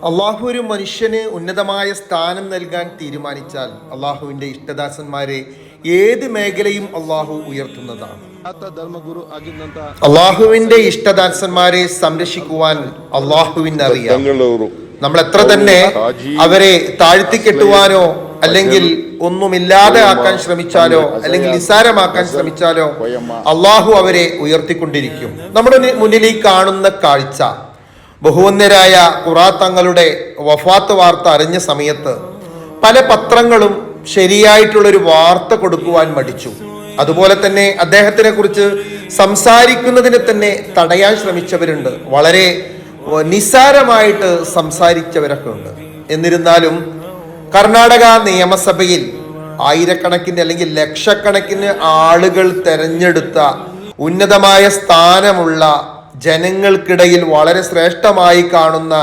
അള്ളാഹു ഒരു മനുഷ്യന് ഉന്നതമായ സ്ഥാനം നൽകാൻ തീരുമാനിച്ചാൽ അള്ളാഹുവിൻ്റെ ഇഷ്ടദാസന്മാരെ ഏത് മേഖലയും അള്ളാഹു ഉയർത്തുന്നതാണ്. അള്ളാഹുവിൻ്റെ ഇഷ്ടദാസന്മാരെ സംരക്ഷിക്കുവാൻ അള്ളാഹുവിനറിയാം. നമ്മൾ എത്ര തന്നെ അവരെ താഴ്ത്തിക്കെട്ടുവാനോ അല്ലെങ്കിൽ ഒന്നുമില്ലാതെ ആക്കാൻ ശ്രമിച്ചാലോ അല്ലെങ്കിൽ നിസ്സാരമാക്കാൻ ശ്രമിച്ചാലോ അള്ളാഹു അവരെ ഉയർത്തിക്കൊണ്ടിരിക്കും. നമ്മുടെ മുന്നിൽ ഈ കാണുന്ന കാഴ്ച ബഹുവന്യരായ ഖുറാ തങ്ങളുടെ വഫാത്ത് വാർത്ത അറിഞ്ഞ സമയത്ത് പല പത്രങ്ങളും ശരിയായിട്ടുള്ളൊരു വാർത്ത കൊടുക്കുവാൻ മടിച്ചു. അതുപോലെ തന്നെ അദ്ദേഹത്തിനെ കുറിച്ച് സംസാരിക്കുന്നതിനെ തന്നെ തടയാൻ ശ്രമിച്ചവരുണ്ട്. വളരെ നിസ്സാരമായിട്ട് സംസാരിച്ചവരൊക്കെ ഉണ്ട്. എന്നിരുന്നാലും കർണാടക നിയമസഭയിൽ ആയിരക്കണക്കിന് അല്ലെങ്കിൽ ലക്ഷക്കണക്കിന് ആളുകൾ തെരഞ്ഞെടുത്ത ഉന്നതമായ സ്ഥാനമുള്ള ജനങ്ങൾക്കിടയിൽ വളരെ ശ്രേഷ്ഠമായി കാണുന്ന